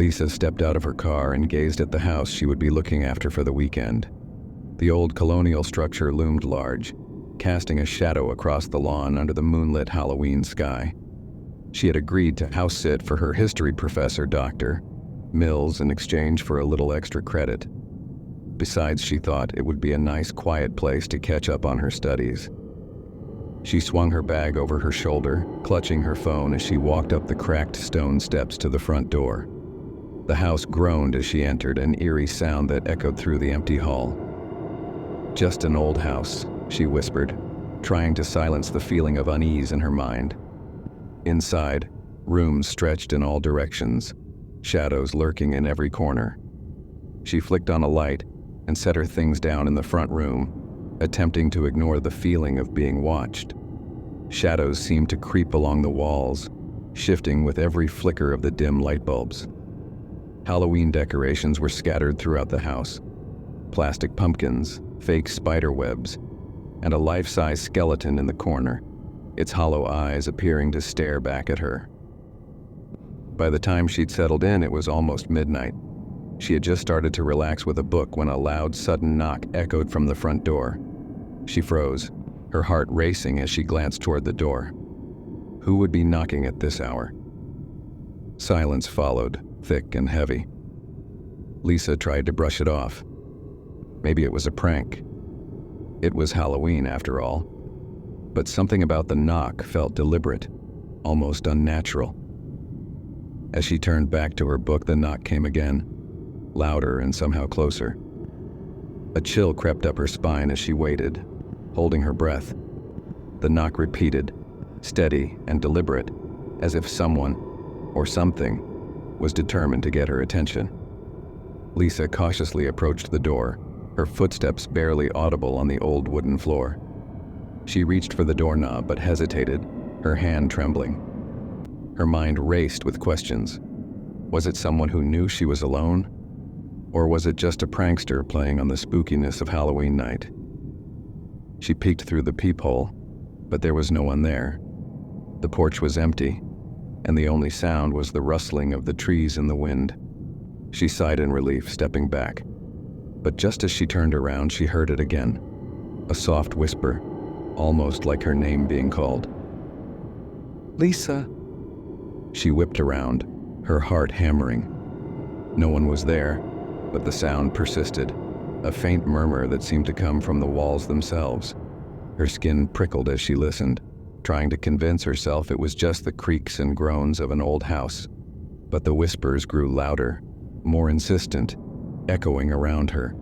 Lisa stepped out of her car and gazed at the house she would be looking after for the weekend. The old colonial structure loomed large, casting a shadow across the lawn under the moonlit Halloween sky. She had agreed to house sit for her history professor, Dr. Mills, in exchange for a little extra credit. Besides, she thought it would be a nice, quiet place to catch up on her studies. She swung her bag over her shoulder, clutching her phone as she walked up the cracked stone steps to the front door. The house groaned as she entered, an eerie sound that echoed through the empty hall. "Just an old house," she whispered, trying to silence the feeling of unease in her mind. Inside, rooms stretched in all directions, shadows lurking in every corner. She flicked on a light and set her things down in the front room, attempting to ignore the feeling of being watched. Shadows seemed to creep along the walls, shifting with every flicker of the dim light bulbs. Halloween decorations were scattered throughout the house. Plastic pumpkins, fake spider webs, and a life-size skeleton in the corner, its hollow eyes appearing to stare back at her. By the time she'd settled in, it was almost midnight. She had just started to relax with a book when a loud, sudden knock echoed from the front door. She froze, her heart racing as she glanced toward the door. Who would be knocking at this hour? Silence followed, thick and heavy. Lisa tried to brush it off. Maybe it was a prank. It was Halloween, after all. But something about the knock felt deliberate, almost unnatural. As she turned back to her book, the knock came again, louder and somehow closer. A chill crept up her spine as she waited, holding her breath. The knock repeated, steady and deliberate, as if someone, or something, was determined to get her attention. Lisa cautiously approached the door, her footsteps barely audible on the old wooden floor. She reached for the doorknob but hesitated, her hand trembling. Her mind raced with questions. Was it someone who knew she was alone? Or was it just a prankster playing on the spookiness of Halloween night? She peeked through the peephole, but there was no one there. The porch was empty, and the only sound was the rustling of the trees in the wind. She sighed in relief, stepping back. But just as she turned around, she heard it again. A soft whisper, almost like her name being called. "Lisa!" She whipped around, her heart hammering. No one was there, but the sound persisted, a faint murmur that seemed to come from the walls themselves. Her skin prickled as she listened, trying to convince herself it was just the creaks and groans of an old house. But the whispers grew louder, more insistent, echoing around her.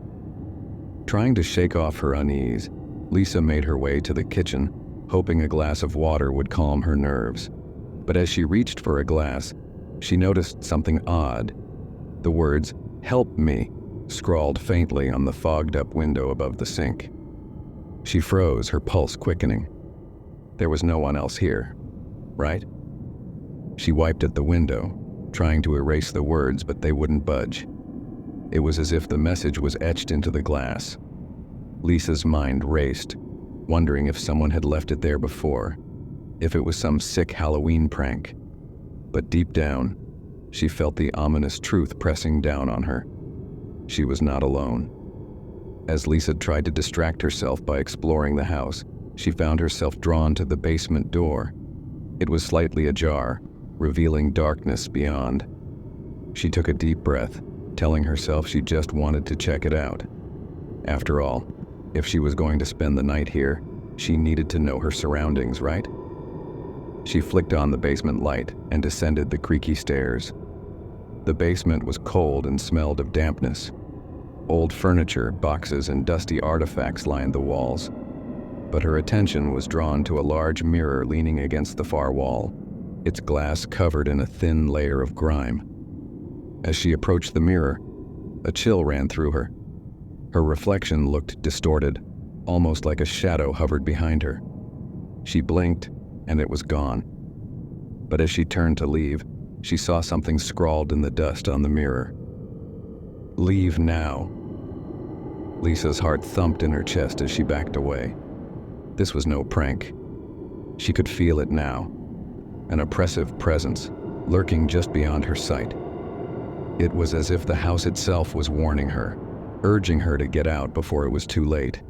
Trying to shake off her unease, Lisa made her way to the kitchen, hoping a glass of water would calm her nerves. But as she reached for a glass, she noticed something odd. The words, "Help me," scrawled faintly on the fogged-up window above the sink. She froze, her pulse quickening. There was no one else here, right? She wiped at the window, trying to erase the words, but they wouldn't budge. It was as if the message was etched into the glass. Lisa's mind raced, wondering if someone had left it there before, if it was some sick Halloween prank. But deep down, she felt the ominous truth pressing down on her. She was not alone. As Lisa tried to distract herself by exploring the house, she found herself drawn to the basement door. It was slightly ajar, revealing darkness beyond. She took a deep breath, telling herself she just wanted to check it out. After all, if she was going to spend the night here, she needed to know her surroundings, right? She flicked on the basement light and descended the creaky stairs. The basement was cold and smelled of dampness. Old furniture, boxes, and dusty artifacts lined the walls. But her attention was drawn to a large mirror leaning against the far wall, its glass covered in a thin layer of grime. As she approached the mirror, a chill ran through her. Her reflection looked distorted, almost like a shadow hovered behind her. She blinked, and it was gone. But as she turned to leave, she saw something scrawled in the dust on the mirror. "Leave now." Lisa's heart thumped in her chest as she backed away. This was no prank. She could feel it now, an oppressive presence lurking just beyond her sight. It was as if the house itself was warning her, urging her to get out before it was too late.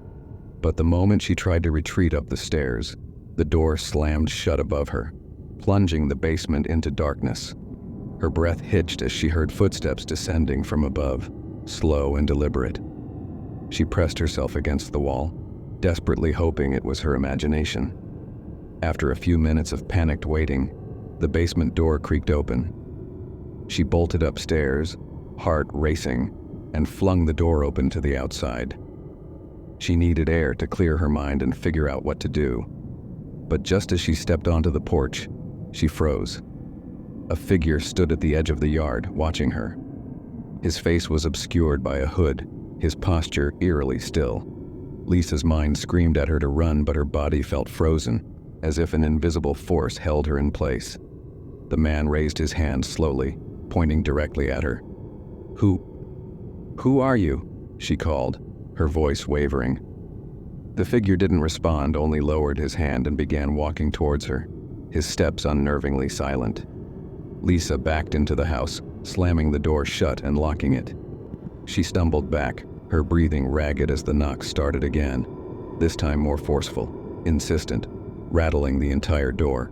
But the moment she tried to retreat up the stairs, the door slammed shut above her, plunging the basement into darkness. Her breath hitched as she heard footsteps descending from above, slow and deliberate. She pressed herself against the wall, desperately hoping it was her imagination. After a few minutes of panicked waiting, the basement door creaked open. She bolted upstairs, heart racing, and flung the door open to the outside. She needed air to clear her mind and figure out what to do. But just as she stepped onto the porch, she froze. A figure stood at the edge of the yard, watching her. His face was obscured by a hood, his posture eerily still. Lisa's mind screamed at her to run, but her body felt frozen, as if an invisible force held her in place. The man raised his hand slowly, pointing directly at her. Who are you?" she called, her voice wavering. The figure didn't respond, only lowered his hand and began walking towards her, his steps unnervingly silent. Lisa backed into the house, slamming the door shut and locking it. She stumbled back, her breathing ragged as the knock started again, this time more forceful, insistent, rattling the entire door.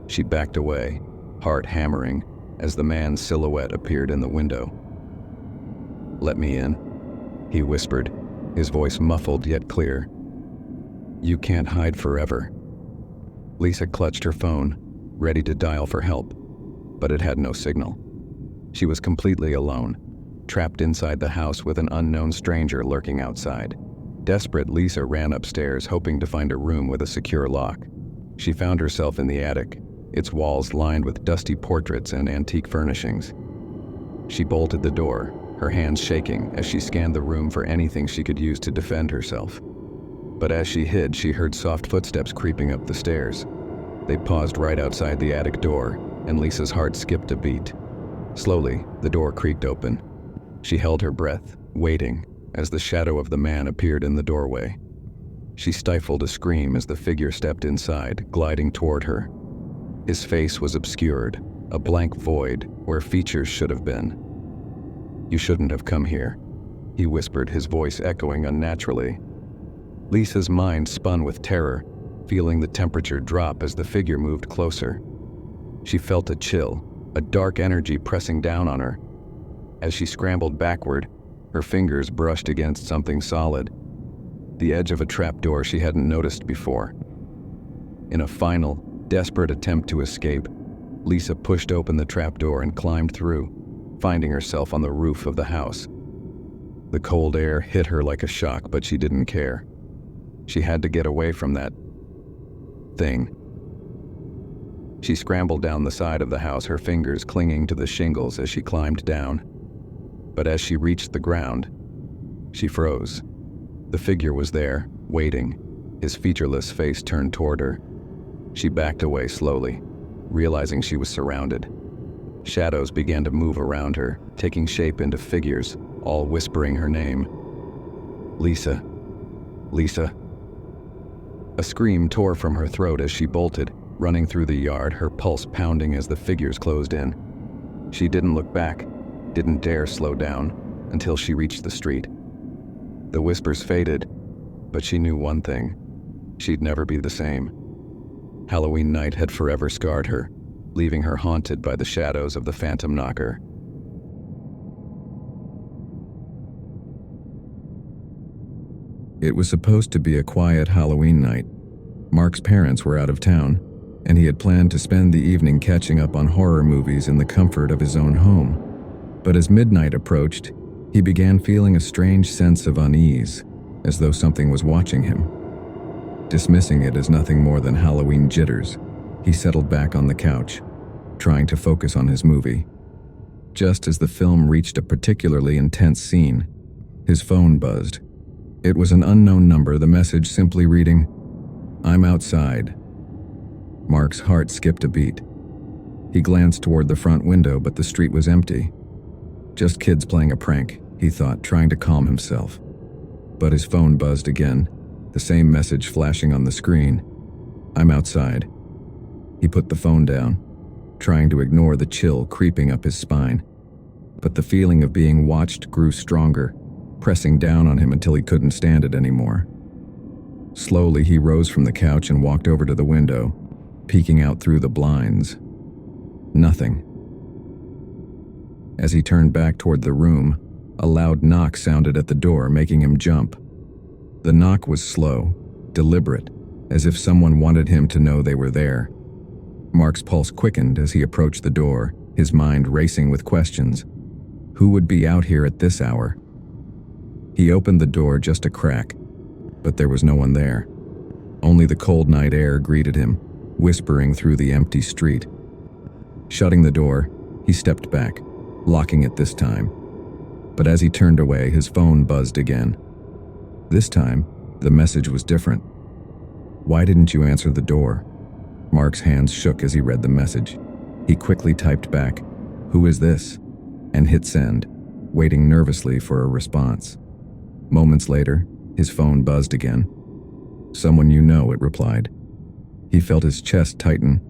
She backed away, heart hammering, as the man's silhouette appeared in the window. "Let me in," he whispered, his voice muffled yet clear. "You can't hide forever." Lisa clutched her phone, ready to dial for help, but it had no signal. She was completely alone, trapped inside the house with an unknown stranger lurking outside. Desperate, Lisa ran upstairs, hoping to find a room with a secure lock. She found herself in the attic, its walls lined with dusty portraits and antique furnishings. She bolted the door, her hands shaking as she scanned the room for anything she could use to defend herself. But as she hid, she heard soft footsteps creeping up the stairs. They paused right outside the attic door, and Lisa's heart skipped a beat. Slowly, the door creaked open. She held her breath, waiting, as the shadow of the man appeared in the doorway. She stifled a scream as the figure stepped inside, gliding toward her. His face was obscured, a blank void where features should have been. "You shouldn't have come here," he whispered, his voice echoing unnaturally. Lisa's mind spun with terror, feeling the temperature drop as the figure moved closer. She felt a chill, a dark energy pressing down on her. As she scrambled backward, her fingers brushed against something solid, the edge of a trapdoor she hadn't noticed before. In a final, desperate attempt to escape, Lisa pushed open the trapdoor and climbed through, finding herself on the roof of the house. The cold air hit her like a shock, but she didn't care. She had to get away from that thing. She scrambled down the side of the house, her fingers clinging to the shingles as she climbed down. But as she reached the ground, she froze. The figure was there, waiting, his featureless face turned toward her. She backed away slowly, realizing she was surrounded. Shadows began to move around her, taking shape into figures, all whispering her name. "Lisa. Lisa." A scream tore from her throat as she bolted, running through the yard, her pulse pounding as the figures closed in. She didn't look back, didn't dare slow down, until she reached the street. The whispers faded, but she knew one thing: she'd never be the same. Halloween night had forever scarred her, leaving her haunted by the shadows of the phantom knocker. It was supposed to be a quiet Halloween night. Mark's parents were out of town, and he had planned to spend the evening catching up on horror movies in the comfort of his own home. But as midnight approached, he began feeling a strange sense of unease, as though something was watching him. Dismissing it as nothing more than Halloween jitters, he settled back on the couch, trying to focus on his movie. Just as the film reached a particularly intense scene, his phone buzzed. It was an unknown number, the message simply reading, "I'm outside." Mark's heart skipped a beat. He glanced toward the front window, but the street was empty. Just kids playing a prank, he thought, trying to calm himself. But his phone buzzed again, the same message flashing on the screen. "I'm outside." He put the phone down, trying to ignore the chill creeping up his spine. but the feeling of being watched grew stronger, pressing down on him until he couldn't stand it anymore. Slowly, he rose from the couch and walked over to the window, peeking out through the blinds. Nothing. As he turned back toward the room, a loud knock sounded at the door, making him jump. The knock was slow, deliberate, as if someone wanted him to know they were there. Mark's pulse quickened as he approached the door, his mind racing with questions. Who would be out here at this hour? He opened the door just a crack, but there was no one there. Only the cold night air greeted him, whispering through the empty street. Shutting the door, he stepped back, locking it this time. But as he turned away, his phone buzzed again. This time, the message was different. "Why didn't you answer the door?" Mark's hands shook as he read the message. He quickly typed back, "Who is this?" and hit send, waiting nervously for a response. Moments later, his phone buzzed again. "Someone you know," it replied. He felt his chest tighten.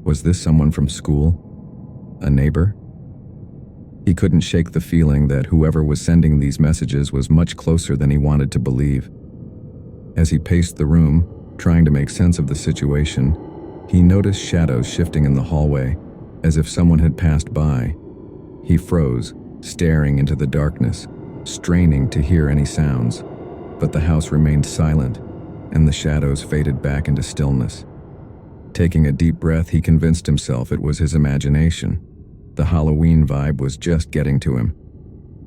Was this someone from school? A neighbor? He couldn't shake the feeling that whoever was sending these messages was much closer than he wanted to believe. As he paced the room, trying to make sense of the situation, he noticed shadows shifting in the hallway, as if someone had passed by. He froze, staring into the darkness, straining to hear any sounds. But the house remained silent, and the shadows faded back into stillness. Taking a deep breath, he convinced himself it was his imagination. The Halloween vibe was just getting to him.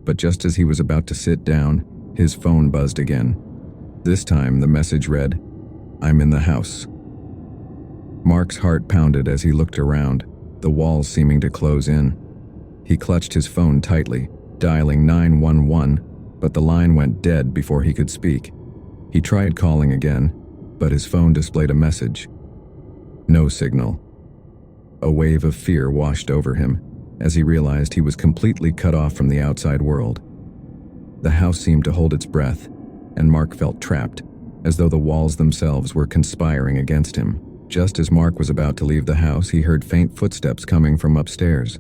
But just as he was about to sit down, his phone buzzed again. This time, the message read, "I'm in the house." Mark's heart pounded as he looked around, the walls seeming to close in. He clutched his phone tightly, dialing 911, but the line went dead before he could speak. He tried calling again, but his phone displayed a message. No signal. A wave of fear washed over him as he realized he was completely cut off from the outside world. The house seemed to hold its breath, and Mark felt trapped, as though the walls themselves were conspiring against him. Just as Mark was about to leave the house, he heard faint footsteps coming from upstairs.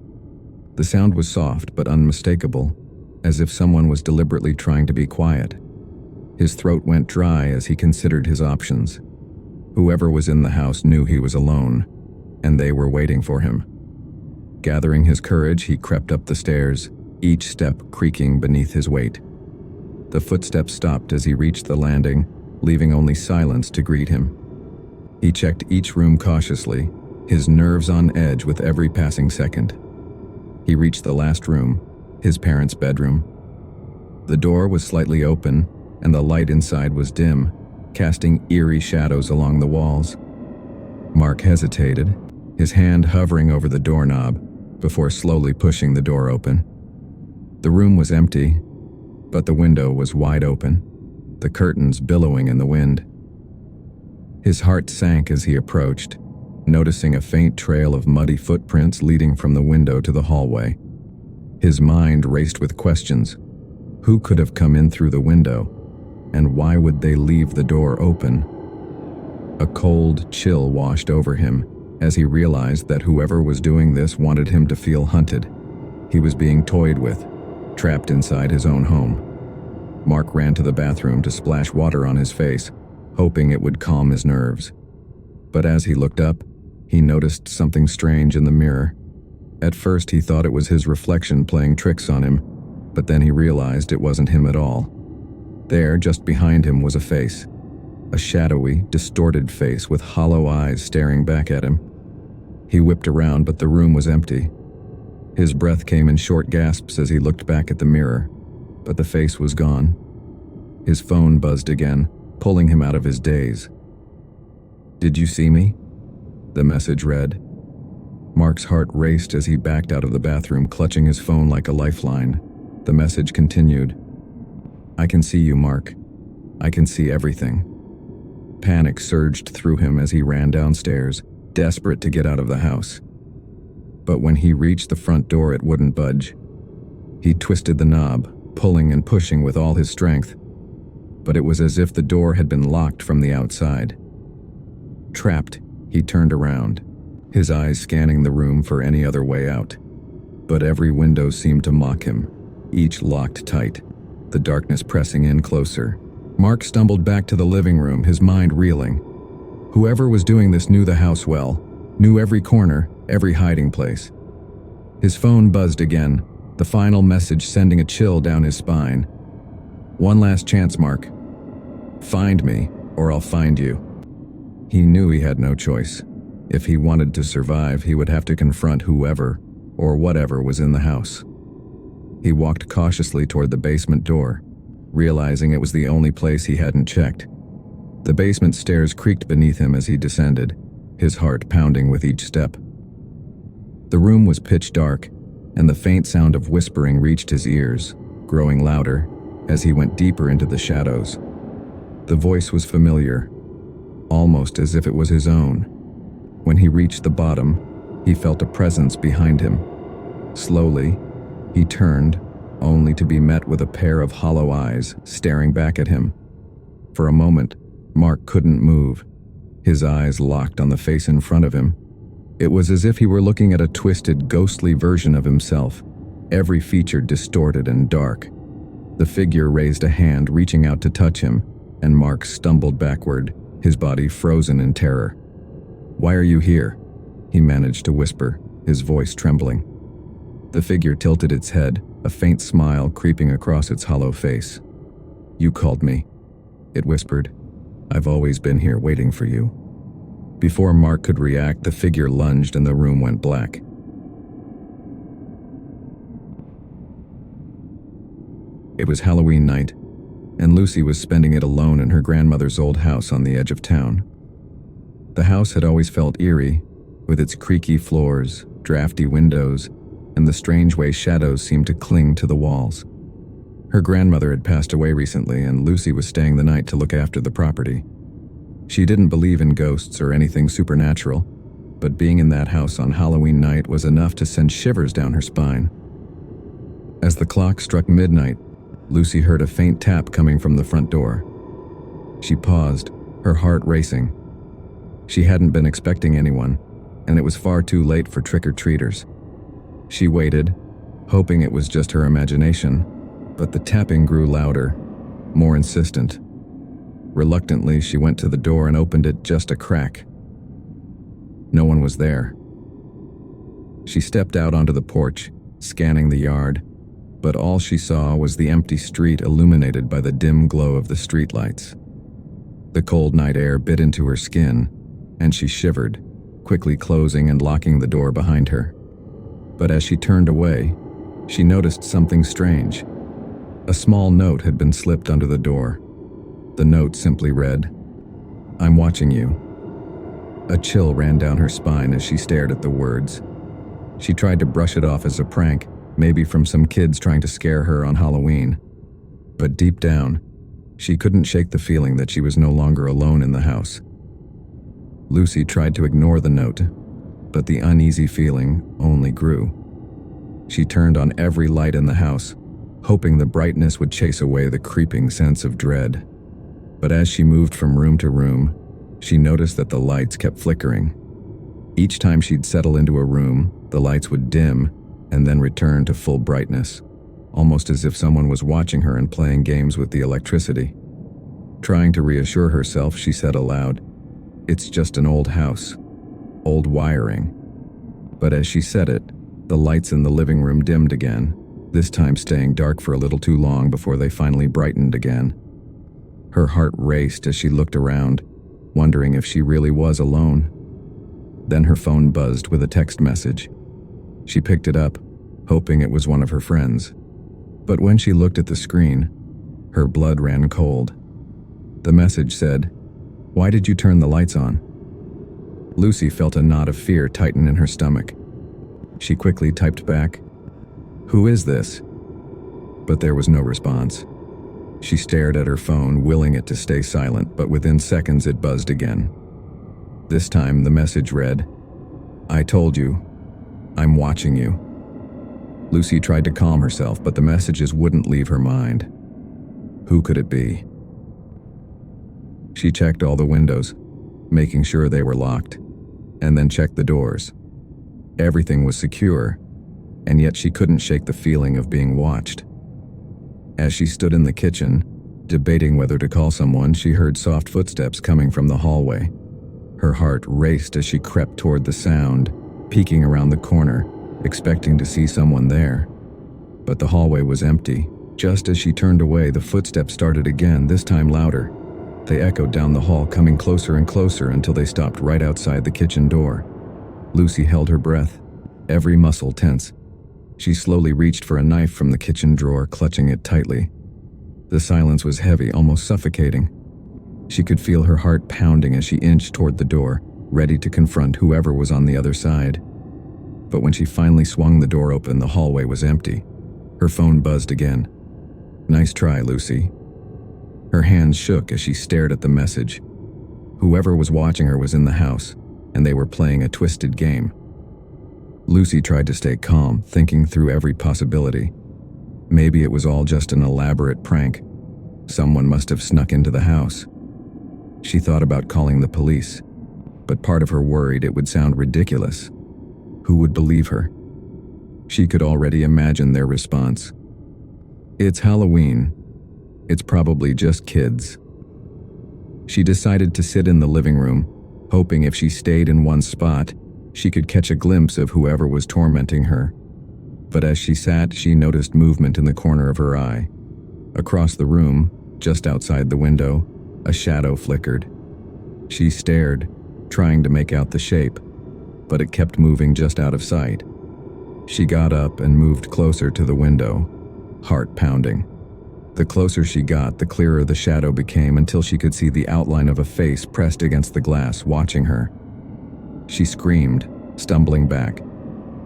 The sound was soft but unmistakable, as if someone was deliberately trying to be quiet. His throat went dry as he considered his options. Whoever was in the house knew he was alone, and they were waiting for him. Gathering his courage, he crept up the stairs, each step creaking beneath his weight. The footsteps stopped as he reached the landing, leaving only silence to greet him. He checked each room cautiously, his nerves on edge with every passing second. He reached the last room, his parents' bedroom. The door was slightly open, and the light inside was dim, casting eerie shadows along the walls. Mark hesitated, his hand hovering over the doorknob, before slowly pushing the door open. The room was empty, but the window was wide open, the curtains billowing in the wind. His heart sank as he approached, noticing a faint trail of muddy footprints leading from the window to the hallway. His mind raced with questions. Who could have come in through the window, and why would they leave the door open? A cold chill washed over him as he realized that whoever was doing this wanted him to feel hunted. He was being toyed with, trapped inside his own home. Mark ran to the bathroom to splash water on his face, hoping it would calm his nerves. But as he looked up, he noticed something strange in the mirror. At first, he thought it was his reflection playing tricks on him, but then he realized it wasn't him at all. There, just behind him, was a face. A shadowy, distorted face with hollow eyes staring back at him. He whipped around, but the room was empty. His breath came in short gasps as he looked back at the mirror, but the face was gone. His phone buzzed again, pulling him out of his daze. "Did you see me?" the message read. Mark's heart raced as he backed out of the bathroom, clutching his phone like a lifeline. The message continued. "I can see you, Mark. I can see everything." Panic surged through him as he ran downstairs, desperate to get out of the house. But when he reached the front door, it wouldn't budge. He twisted the knob, pulling and pushing with all his strength, but it was as if the door had been locked from the outside. Trapped, he turned around, his eyes scanning the room for any other way out. but every window seemed to mock him, each locked tight, the darkness pressing in closer. Mark stumbled back to the living room, his mind reeling. Whoever was doing this knew the house well, knew every corner, every hiding place. His phone buzzed again, the final message sending a chill down his spine. "One last chance, Mark. Find me, or I'll find you." He knew he had no choice. If he wanted to survive, he would have to confront whoever or whatever was in the house. He walked cautiously toward the basement door, realizing it was the only place he hadn't checked. The basement stairs creaked beneath him as he descended, his heart pounding with each step. The room was pitch dark, and the faint sound of whispering reached his ears, growing louder as he went deeper into the shadows. The voice was familiar, almost as if it was his own. When he reached the bottom, he felt a presence behind him. Slowly, he turned, only to be met with a pair of hollow eyes staring back at him. For a moment, Mark couldn't move, his eyes locked on the face in front of him. It was as if he were looking at a twisted, ghostly version of himself, every feature distorted and dark. The figure raised a hand, reaching out to touch him, and Mark stumbled backward, his body frozen in terror. "Why are you here?" he managed to whisper, his voice trembling. The figure tilted its head, a faint smile creeping across its hollow face. "You called me," it whispered. "I've always been here waiting for you." Before Mark could react, the figure lunged and the room went black. It was Halloween night, and Lucy was spending it alone in her grandmother's old house on the edge of town. The house had always felt eerie, with its creaky floors, drafty windows, and the strange way shadows seemed to cling to the walls. Her grandmother had passed away recently, and Lucy was staying the night to look after the property. She didn't believe in ghosts or anything supernatural, but being in that house on Halloween night was enough to send shivers down her spine. As the clock struck midnight, Lucy heard a faint tap coming from the front door. She paused, her heart racing. She hadn't been expecting anyone, and it was far too late for trick-or-treaters. She waited, hoping it was just her imagination, but the tapping grew louder, more insistent. Reluctantly, she went to the door and opened it just a crack. No one was there. She stepped out onto the porch, scanning the yard, but all she saw was the empty street illuminated by the dim glow of the streetlights. The cold night air bit into her skin, and she shivered, quickly closing and locking the door behind her. But as she turned away, she noticed something strange. A small note had been slipped under the door. The note simply read, "I'm watching you." A chill ran down her spine as she stared at the words. She tried to brush it off as a prank, maybe from some kids trying to scare her on Halloween. But deep down, she couldn't shake the feeling that she was no longer alone in the house. Lucy tried to ignore the note, but the uneasy feeling only grew. She turned on every light in the house, hoping the brightness would chase away the creeping sense of dread. But as she moved from room to room, she noticed that the lights kept flickering. Each time she'd settle into a room, the lights would dim and then return to full brightness, almost as if someone was watching her and playing games with the electricity. Trying to reassure herself, she said aloud, "It's just an old house, old wiring." But as she said it, the lights in the living room dimmed again, this time staying dark for a little too long before they finally brightened again. Her heart raced as she looked around, wondering if she really was alone. Then her phone buzzed with a text message. She picked it up, hoping it was one of her friends. But when she looked at the screen, her blood ran cold. The message said, "Why did you turn the lights on?" Lucy felt a knot of fear tighten in her stomach. She quickly typed back, "Who is this?" But there was no response. She stared at her phone, willing it to stay silent, but within seconds it buzzed again. This time the message read, "I told you, I'm watching you." Lucy tried to calm herself, but the messages wouldn't leave her mind. Who could it be? She checked all the windows, making sure they were locked, and then checked the doors. Everything was secure, and yet she couldn't shake the feeling of being watched. As she stood in the kitchen, debating whether to call someone, she heard soft footsteps coming from the hallway. Her heart raced as she crept toward the sound, peeking around the corner, expecting to see someone there. But the hallway was empty. Just as she turned away, the footsteps started again, this time louder. They echoed down the hall, coming closer and closer until they stopped right outside the kitchen door. Lucy held her breath, every muscle tense. She slowly reached for a knife from the kitchen drawer, clutching it tightly. The silence was heavy, almost suffocating. She could feel her heart pounding as she inched toward the door, ready to confront whoever was on the other side. But when she finally swung the door open, the hallway was empty. Her phone buzzed again. "Nice try, Lucy." Her hands shook as she stared at the message. Whoever was watching her was in the house, and they were playing a twisted game. Lucy tried to stay calm, thinking through every possibility. Maybe it was all just an elaborate prank. Someone must have snuck into the house. She thought about calling the police, but part of her worried it would sound ridiculous. Who would believe her? She could already imagine their response. "It's Halloween. It's probably just kids." She decided to sit in the living room, hoping if she stayed in one spot, she could catch a glimpse of whoever was tormenting her. But as she sat, she noticed movement in the corner of her eye. Across the room, just outside the window, a shadow flickered. She stared, trying to make out the shape, but it kept moving just out of sight. She got up and moved closer to the window, heart pounding. The closer she got, the clearer the shadow became until she could see the outline of a face pressed against the glass, watching her. She screamed, stumbling back,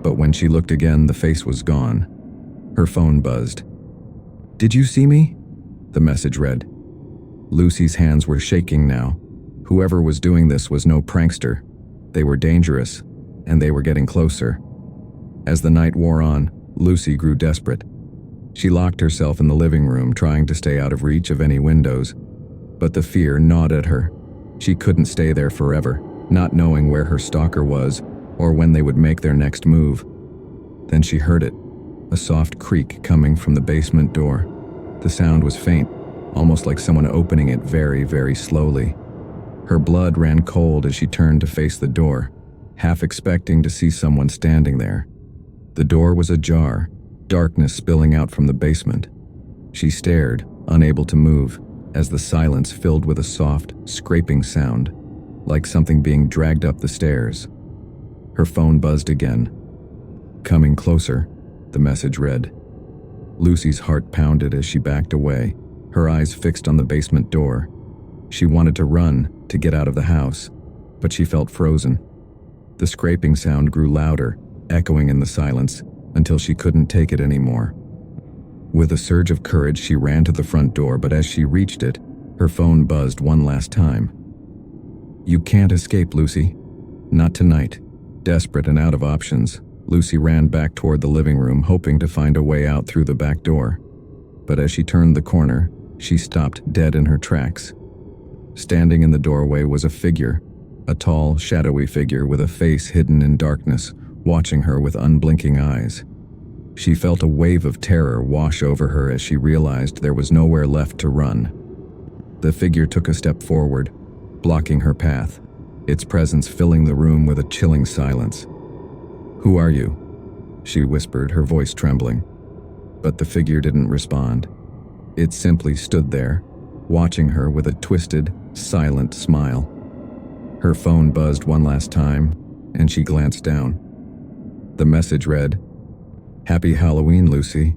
but when she looked again, the face was gone. Her phone buzzed. "Did you see me?" the message read. Lucy's hands were shaking now. Whoever was doing this was no prankster. They were dangerous, and they were getting closer. As the night wore on, Lucy grew desperate. She locked herself in the living room, trying to stay out of reach of any windows. But the fear gnawed at her. She couldn't stay there forever, not knowing where her stalker was or when they would make their next move. Then she heard it, a soft creak coming from the basement door. The sound was faint, almost like someone opening it very, very slowly. Her blood ran cold as she turned to face the door, half expecting to see someone standing there. The door was ajar, darkness spilling out from the basement. She stared, unable to move, as the silence filled with a soft, scraping sound, like something being dragged up the stairs. Her phone buzzed again. "Coming closer," the message read. Lucy's heart pounded as she backed away, her eyes fixed on the basement door. She wanted to run, to get out of the house, but she felt frozen. The scraping sound grew louder, echoing in the silence, until she couldn't take it anymore. With a surge of courage, she ran to the front door, but as she reached it, her phone buzzed one last time. "You can't escape, Lucy. Not tonight." Desperate and out of options, Lucy ran back toward the living room, hoping to find a way out through the back door. But as she turned the corner, she stopped dead in her tracks. Standing in the doorway was a figure, a tall, shadowy figure with a face hidden in darkness, watching her with unblinking eyes. She felt a wave of terror wash over her as she realized there was nowhere left to run. The figure took a step forward, blocking her path, its presence filling the room with a chilling silence. "Who are you?" she whispered, her voice trembling. But the figure didn't respond. It simply stood there, watching her with a twisted, silent smile. Her phone buzzed one last time, and she glanced down. The message read, "Happy Halloween, Lucy."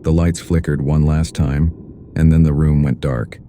The lights flickered one last time, and then the room went dark.